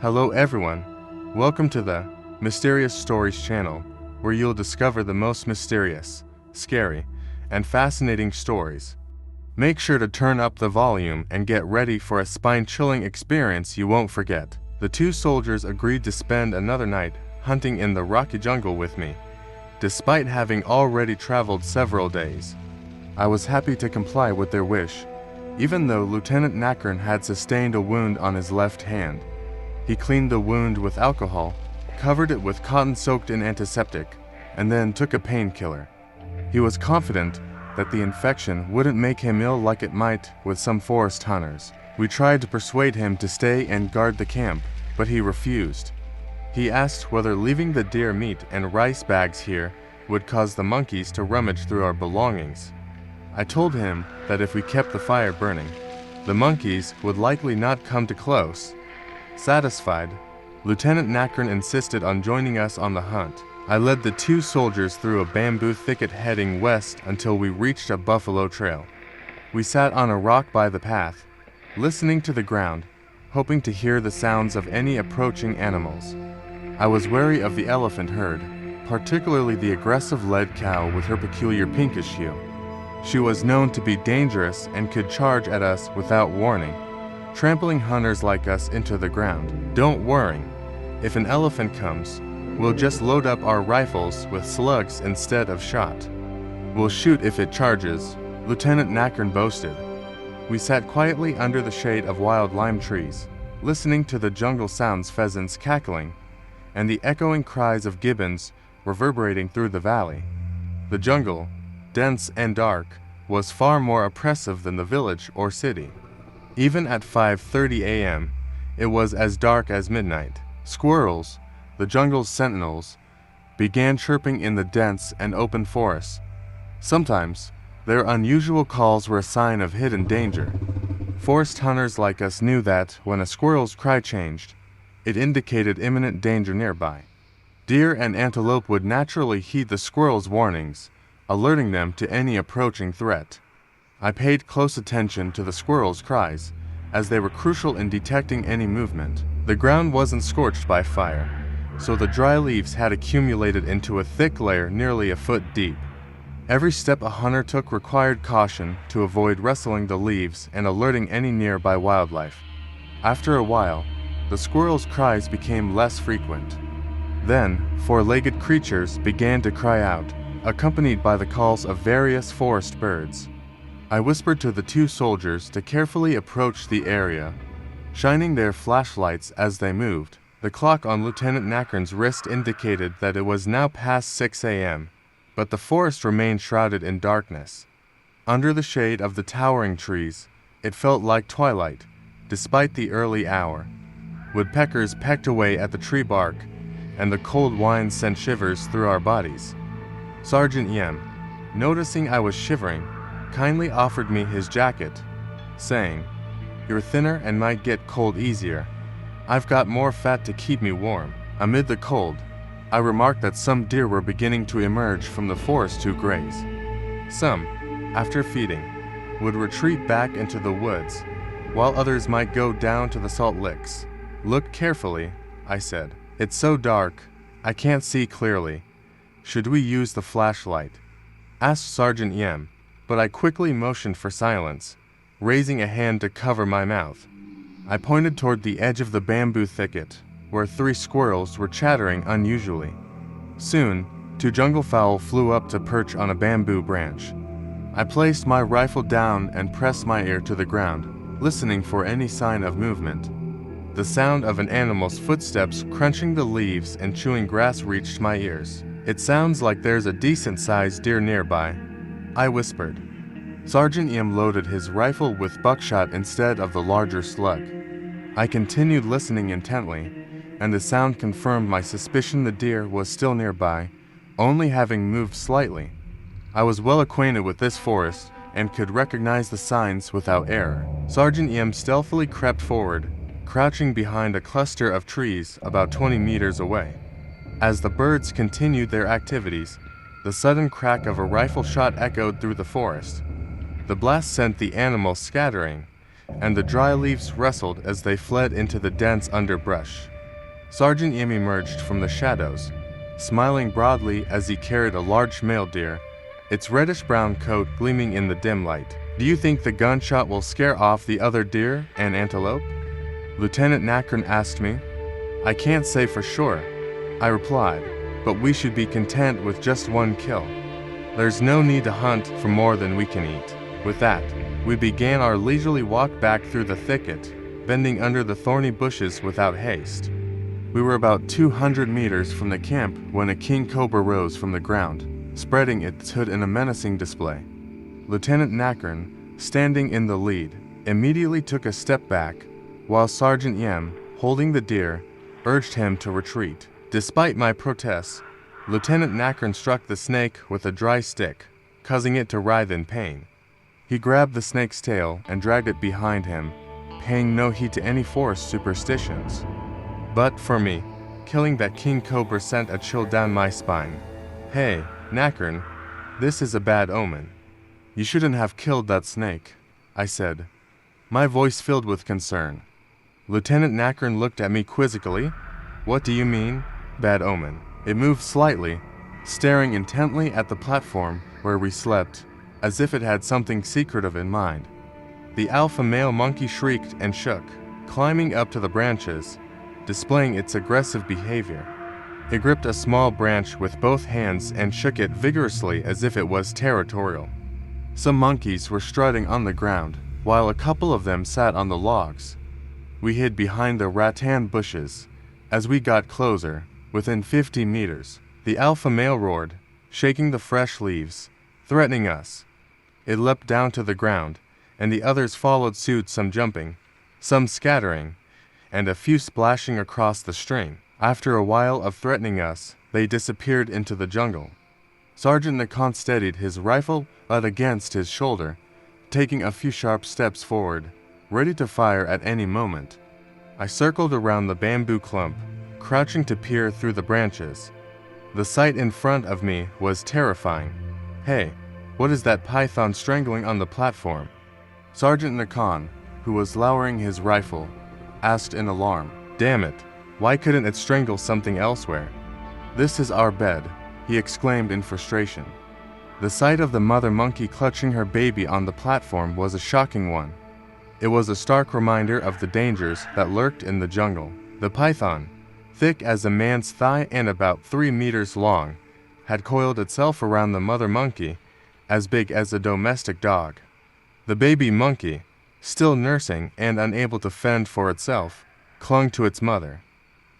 Hello everyone, welcome to the Mysterious Stories channel, where you'll discover the most mysterious, scary, and fascinating stories. Make sure to turn up the volume and get ready for a spine-chilling experience you won't forget. The two soldiers agreed to spend another night hunting in the rocky jungle with me, despite having already traveled several days. I was happy to comply with their wish, even though Lieutenant Nackern had sustained a wound on his left hand. He cleaned the wound with alcohol, covered it with cotton soaked in antiseptic, and then took a painkiller. He was confident that the infection wouldn't make him ill like it might with some forest hunters. We tried to persuade him to stay and guard the camp, but he refused. He asked whether leaving the deer meat and rice bags here would cause the monkeys to rummage through our belongings. I told him that if we kept the fire burning, the monkeys would likely not come too close. Satisfied, Lieutenant Nackern insisted on joining us on the hunt. I led the two soldiers through a bamboo thicket heading west until we reached a buffalo trail. We sat on a rock by the path, listening to the ground, hoping to hear the sounds of any approaching animals. I was wary of the elephant herd, particularly the aggressive lead cow with her peculiar pinkish hue. She was known to be dangerous and could charge at us without warning, trampling hunters like us into the ground. Don't worry, if an elephant comes, we'll just load up our rifles with slugs instead of shot. We'll shoot if it charges, Lieutenant Nackern boasted. We sat quietly under the shade of wild lime trees, listening to the jungle sounds, pheasants cackling, and the echoing cries of gibbons reverberating through the valley. The jungle, dense and dark, was far more oppressive than the village or city. Even at 5:30 a.m., it was as dark as midnight. Squirrels, the jungle's sentinels, began chirping in the dense and open forest. Sometimes, their unusual calls were a sign of hidden danger. Forest hunters like us knew that when a squirrel's cry changed, it indicated imminent danger nearby. Deer and antelope would naturally heed the squirrel's warnings, alerting them to any approaching threat. I paid close attention to the squirrels' cries, as they were crucial in detecting any movement. The ground wasn't scorched by fire, so the dry leaves had accumulated into a thick layer nearly a foot deep. Every step a hunter took required caution to avoid rustling the leaves and alerting any nearby wildlife. After a while, the squirrels' cries became less frequent. Then, four-legged creatures began to cry out, accompanied by the calls of various forest birds. I whispered to the two soldiers to carefully approach the area, shining their flashlights as they moved. The clock on Lieutenant Nackern's wrist indicated that it was now past 6 a.m., but the forest remained shrouded in darkness. Under the shade of the towering trees, it felt like twilight, despite the early hour. Woodpeckers pecked away at the tree bark, and the cold winds sent shivers through our bodies. Sergeant Yem, noticing I was shivering, kindly offered me his jacket, saying, "You're thinner and might get cold easier. I've got more fat to keep me warm." Amid the cold, I remarked that some deer were beginning to emerge from the forest to graze. Some, after feeding, would retreat back into the woods, while others might go down to the salt licks. "Look carefully," I said. "It's so dark, I can't see clearly. Should we use the flashlight?" asked Sergeant Yem, but I quickly motioned for silence, raising a hand to cover my mouth. I pointed toward the edge of the bamboo thicket, where 3 squirrels were chattering unusually. Soon, 2 jungle fowl flew up to perch on a bamboo branch. I placed my rifle down and pressed my ear to the ground, listening for any sign of movement. The sound of an animal's footsteps crunching the leaves and chewing grass reached my ears. "It sounds like there's a decent-sized deer nearby," I whispered. Sergeant Yim loaded his rifle with buckshot instead of the larger slug. I continued listening intently, and the sound confirmed my suspicion the deer was still nearby, only having moved slightly. I was well acquainted with this forest and could recognize the signs without error. Sergeant Yim stealthily crept forward, crouching behind a cluster of trees about 20 meters away. As the birds continued their activities, the sudden crack of a rifle shot echoed through the forest. The blast sent the animals scattering, and the dry leaves rustled as they fled into the dense underbrush. Sergeant Yim emerged from the shadows, smiling broadly as he carried a large male deer, its reddish-brown coat gleaming in the dim light. "Do you think the gunshot will scare off the other deer and antelope?" Lieutenant Nakern asked me. "I can't say for sure," I replied, "but we should be content with just one kill. There's no need to hunt for more than we can eat." With that, we began our leisurely walk back through the thicket, bending under the thorny bushes without haste. We were about 200 meters from the camp when a king cobra rose from the ground, spreading its hood in a menacing display. Lieutenant Nakern, standing in the lead, immediately took a step back, while Sergeant Yem, holding the deer, urged him to retreat. Despite my protests, Lieutenant Nakern struck the snake with a dry stick, causing it to writhe in pain. He grabbed the snake's tail and dragged it behind him, paying no heed to any forest superstitions. But for me, killing that king cobra sent a chill down my spine. "Hey, Nakern, this is a bad omen. You shouldn't have killed that snake," I said, my voice filled with concern. Lieutenant Nakern looked at me quizzically. "What do you mean, bad omen?" It moved slightly, staring intently at the platform where we slept, as if it had something secretive in mind. The alpha male monkey shrieked and shook, climbing up to the branches, displaying its aggressive behavior. It gripped a small branch with both hands and shook it vigorously as if it was territorial. Some monkeys were strutting on the ground, while a couple of them sat on the logs. We hid behind the rattan bushes. As we got closer, within 50 meters, the alpha male roared, shaking the fresh leaves, threatening us. It leapt down to the ground, and the others followed suit, some jumping, some scattering, and a few splashing across the stream. After a while of threatening us, they disappeared into the jungle. Sergeant Nakon steadied his rifle butt against his shoulder, taking a few sharp steps forward, ready to fire at any moment. I circled around the bamboo clump, crouching to peer through the branches. The sight in front of me was terrifying. "Hey, what is that python strangling on the platform?" Sergeant Nakon, who was lowering his rifle, asked in alarm. "Damn it, why couldn't it strangle something elsewhere?" "This is our bed," he exclaimed in frustration. The sight of the mother monkey clutching her baby on the platform was a shocking one. It was a stark reminder of the dangers that lurked in the jungle. The python, thick as a man's thigh and about 3 meters long, had coiled itself around the mother monkey, as big as a domestic dog. The baby monkey, still nursing and unable to fend for itself, clung to its mother.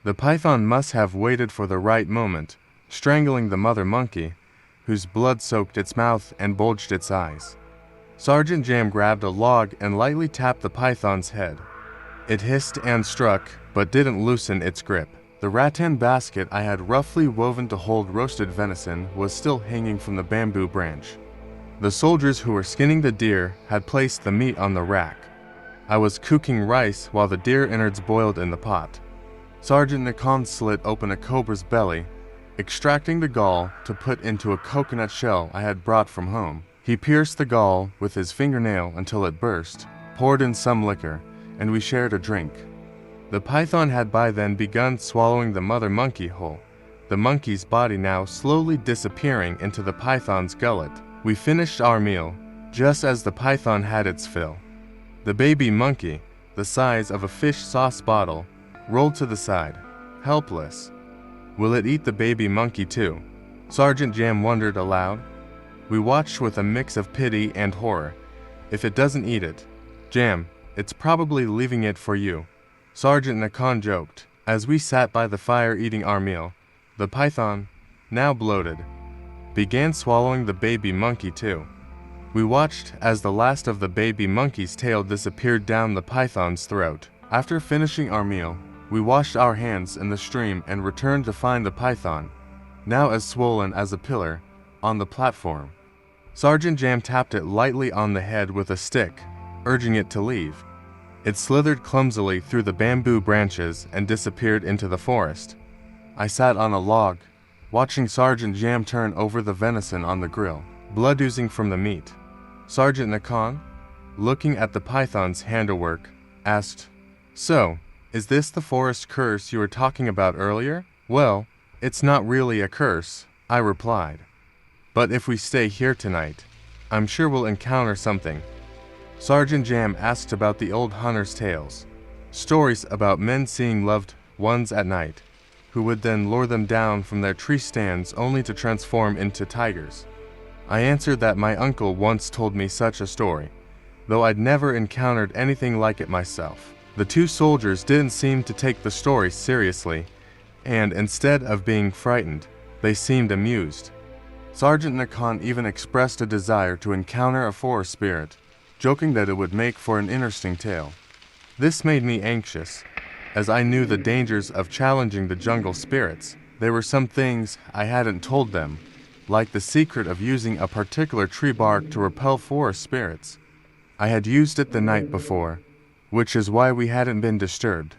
The python must have waited for the right moment, strangling the mother monkey, whose blood soaked its mouth and bulged its eyes. Sergeant Jam grabbed a log and lightly tapped the python's head. It hissed and struck, but didn't loosen its grip. The rattan basket I had roughly woven to hold roasted venison was still hanging from the bamboo branch. The soldiers who were skinning the deer had placed the meat on the rack. I was cooking rice while the deer innards boiled in the pot. Sergeant Nakon slit open a cobra's belly, extracting the gall to put into a coconut shell I had brought from home. He pierced the gall with his fingernail until it burst, poured in some liquor, and we shared a drink. The python had by then begun swallowing the mother monkey whole, the monkey's body now slowly disappearing into the python's gullet. We finished our meal, just as the python had its fill. The baby monkey, the size of a fish sauce bottle, rolled to the side, helpless. Will it eat the baby monkey too? Sergeant Jam wondered aloud. We watched with a mix of pity and horror. If it doesn't eat it, Jam, it's probably leaving it for you, Sergeant Nakon joked. As we sat by the fire eating our meal, the python, now bloated, began swallowing the baby monkey too. We watched as the last of the baby monkey's tail disappeared down the python's throat. After finishing our meal, we washed our hands in the stream and returned to find the python, now as swollen as a pillar, on the platform. Sergeant Jam tapped it lightly on the head with a stick, urging it to leave. It slithered clumsily through the bamboo branches and disappeared into the forest. I sat on a log, watching Sergeant Jam turn over the venison on the grill, blood oozing from the meat. Sergeant Nakon, looking at the python's handiwork, asked, "So, Is this the forest curse you were talking about earlier? Well, it's not really a curse, I replied. But if we stay here tonight, I'm sure we'll encounter something. Sergeant Jam asked about the old hunter's tales, stories about men seeing loved ones at night, who would then lure them down from their tree stands only to transform into tigers. I answered that my uncle once told me such a story, though I'd never encountered anything like it myself. The two soldiers didn't seem to take the story seriously, and instead of being frightened, they seemed amused. Sergeant Nakan even expressed a desire to encounter a forest spirit, joking that it would make for an interesting tale. This made me anxious, as I knew the dangers of challenging the jungle spirits. There were some things I hadn't told them, like the secret of using a particular tree bark to repel forest spirits. I had used it the night before, which is why we hadn't been disturbed.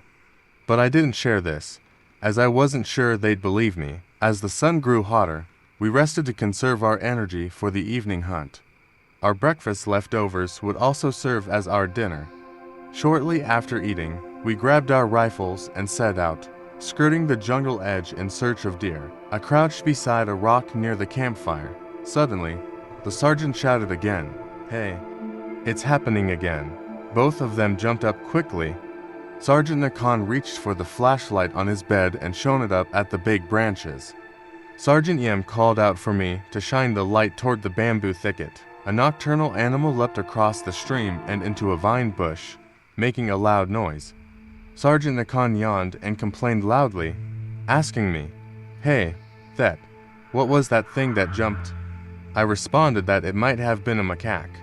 But I didn't share this, as I wasn't sure they'd believe me. As the sun grew hotter, we rested to conserve our energy for the evening hunt. Our breakfast leftovers would also serve as our dinner. Shortly after eating, we grabbed our rifles and set out, skirting the jungle edge in search of deer. I crouched beside a rock near the campfire. Suddenly, the sergeant shouted again, "Hey, it's happening again." Both of them jumped up quickly. Sergeant Nakan reached for the flashlight on his bed and shone it up at the big branches. Sergeant Yem called out for me to shine the light toward the bamboo thicket. A nocturnal animal leapt across the stream and into a vine bush, making a loud noise. Sergeant Nakan yawned and complained loudly, asking me, "Hey, Thet, what was that thing that jumped?" I responded that it might have been a macaque.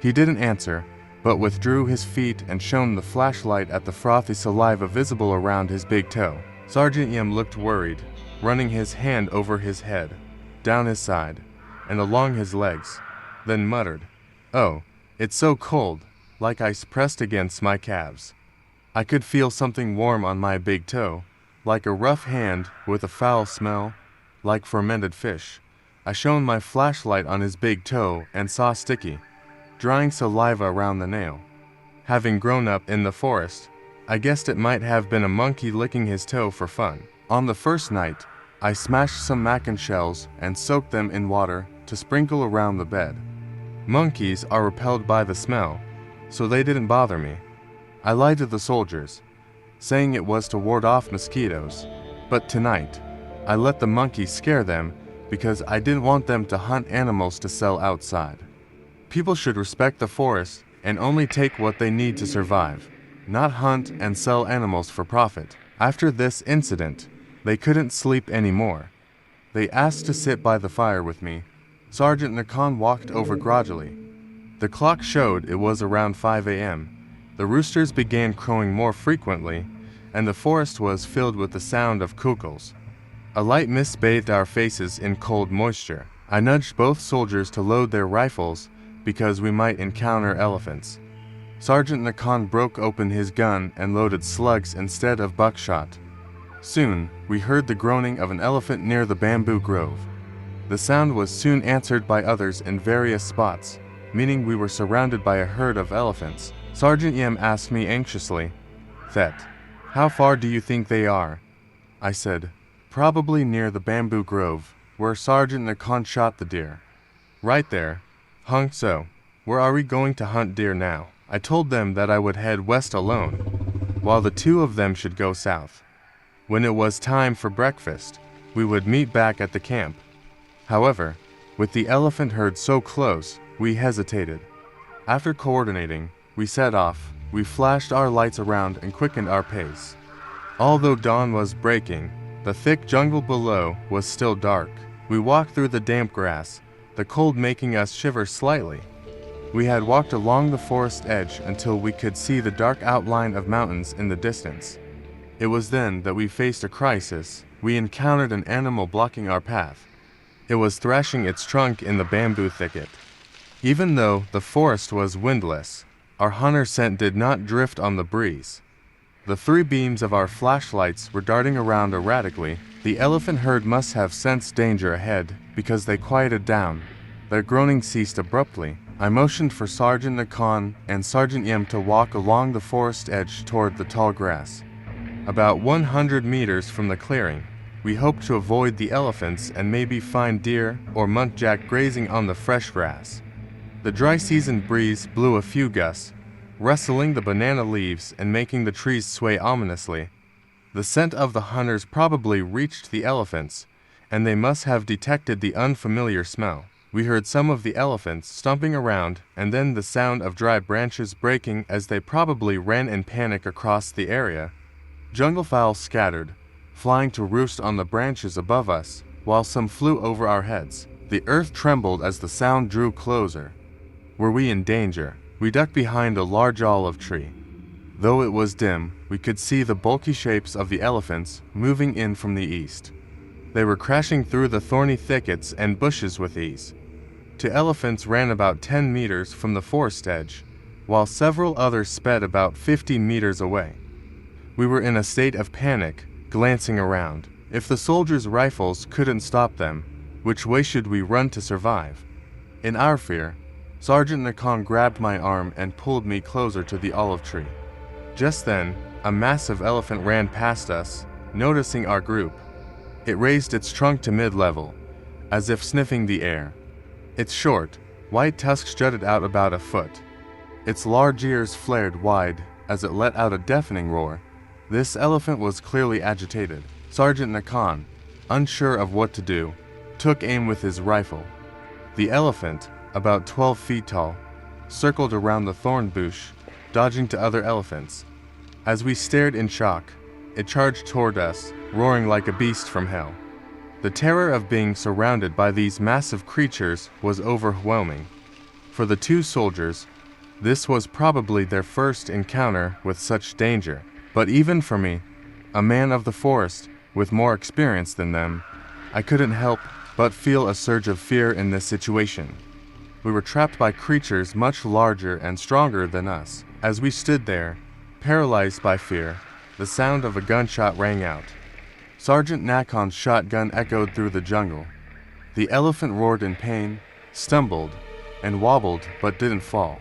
He didn't answer, but withdrew his feet and shone the flashlight at the frothy saliva visible around his big toe. Sergeant Yem looked worried, running his hand over his head, down his side, and along his legs, then muttered, "Oh, it's so cold, like ice pressed against my calves." I could feel something warm on my big toe, like a rough hand with a foul smell, like fermented fish. I shone my flashlight on his big toe and saw sticky, drying saliva around the nail. Having grown up in the forest, I guessed it might have been a monkey licking his toe for fun. On the first night, I smashed some macan shells and soaked them in water to sprinkle around the bed. Monkeys are repelled by the smell, so they didn't bother me. I lied to the soldiers, saying it was to ward off mosquitoes, but tonight, I let the monkeys scare them because I didn't want them to hunt animals to sell outside. People should respect the forest and only take what they need to survive, not hunt and sell animals for profit. After this incident, they couldn't sleep anymore. They asked to sit by the fire with me. Sergeant Nakan walked over grudgingly. The clock showed it was around 5 a.m. The roosters began crowing more frequently, and the forest was filled with the sound of cuckoos. A light mist bathed our faces in cold moisture. I nudged both soldiers to load their rifles because we might encounter elephants. Sergeant Nakan broke open his gun and loaded slugs instead of buckshot. Soon, we heard the groaning of an elephant near the bamboo grove. The sound was soon answered by others in various spots, meaning we were surrounded by a herd of elephants. Sergeant Yem asked me anxiously, "Thet, how far do you think they are?" I said, "Probably near the bamboo grove, where Sergeant Nakan shot the deer." "Right there. Hung so. Where are we going to hunt deer now?" I told them that I would head west alone, while the two of them should go south. When it was time for breakfast, we would meet back at the camp. However, with the elephant herd so close, we hesitated. After coordinating, we set off. We flashed our lights around and quickened our pace. Although dawn was breaking, the thick jungle below was still dark. We walked through the damp grass, the cold making us shiver slightly. We had walked along the forest edge until we could see the dark outline of mountains in the distance. It was then that we faced a crisis. We encountered an animal blocking our path. It was thrashing its trunk in the bamboo thicket. Even though the forest was windless, our hunter scent did not drift on the breeze. The three beams of our flashlights were darting around erratically. The elephant herd must have sensed danger ahead because they quieted down. Their groaning ceased abruptly. I motioned for Sergeant Nakan and Sergeant Yem to walk along the forest edge toward the tall grass. About 100 meters from the clearing, we hoped to avoid the elephants and maybe find deer or muntjac grazing on the fresh grass. The dry season breeze blew a few gusts, rustling the banana leaves and making the trees sway ominously. The scent of the hunters probably reached the elephants, and they must have detected the unfamiliar smell. We heard some of the elephants stomping around and then the sound of dry branches breaking as they probably ran in panic across the area. Junglefowl scattered, flying to roost on the branches above us, while some flew over our heads. The earth trembled as the sound drew closer. Were we in danger? We ducked behind a large olive tree. Though it was dim, we could see the bulky shapes of the elephants moving in from the east. They were crashing through the thorny thickets and bushes with ease. Two elephants ran about 10 meters from the forest edge, while several others sped about 50 meters away. We were in a state of panic, glancing around. If the soldiers' rifles couldn't stop them, which way should we run to survive? In our fear, Sergeant Nakan grabbed my arm and pulled me closer to the olive tree. Just then, a massive elephant ran past us, noticing our group. It raised its trunk to mid-level, as if sniffing the air. Its short, white tusks jutted out about a foot. Its large ears flared wide as it let out a deafening roar. This elephant was clearly agitated. Sergeant Nakan, unsure of what to do, took aim with his rifle. The elephant, about 12 feet tall, circled around the thorn bush, dodging to other elephants. As we stared in shock, it charged toward us, roaring like a beast from hell. The terror of being surrounded by these massive creatures was overwhelming. For the two soldiers, this was probably their first encounter with such danger. But even for me, a man of the forest, with more experience than them, I couldn't help but feel a surge of fear in this situation. We were trapped by creatures much larger and stronger than us. As we stood there, paralyzed by fear, the sound of a gunshot rang out. Sergeant Nakon's shotgun echoed through the jungle. The elephant roared in pain, stumbled, and wobbled but didn't fall.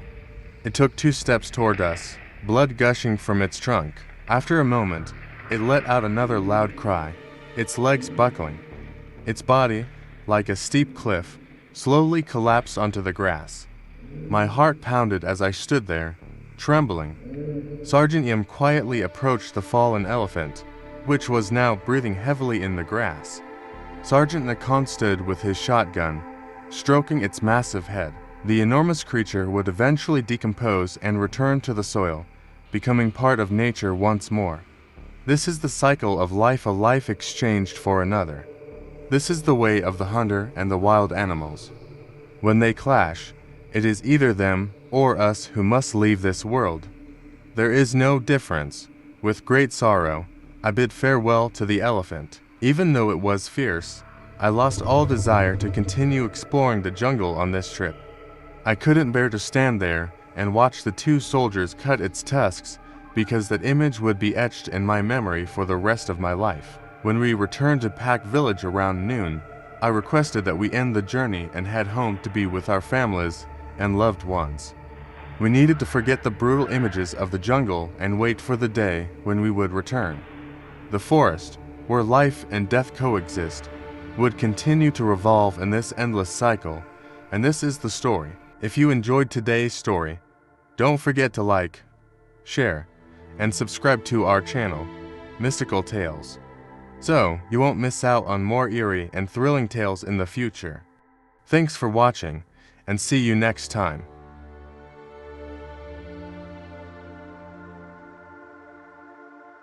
It took 2 steps toward us, blood gushing from its trunk. After a moment, it let out another loud cry, its legs buckling. Its body, like a steep cliff, slowly collapsed onto the grass. My heart pounded as I stood there, trembling. Sergeant Yim quietly approached the fallen elephant, which was now breathing heavily in the grass. Sergeant Nakan stood with his shotgun, stroking its massive head. The enormous creature would eventually decompose and return to the soil, becoming part of nature once more. This is the cycle of life, a life exchanged for another. This is the way of the hunter and the wild animals. When they clash, it is either them or us who must leave this world. There is no difference. With great sorrow, I bid farewell to the elephant. Even though it was fierce, I lost all desire to continue exploring the jungle on this trip. I couldn't bear to stand there and watch the 2 soldiers cut its tusks, because that image would be etched in my memory for the rest of my life. When we returned to Pack Village around noon, I requested that we end the journey and head home to be with our families and loved ones. We needed to forget the brutal images of the jungle and wait for the day when we would return. The forest, where life and death coexist, would continue to revolve in this endless cycle, and this is the story. If you enjoyed today's story, don't forget to like, share, and subscribe to our channel, Mystical Tales, so you won't miss out on more eerie and thrilling tales in the future. Thanks for watching, and see you next time.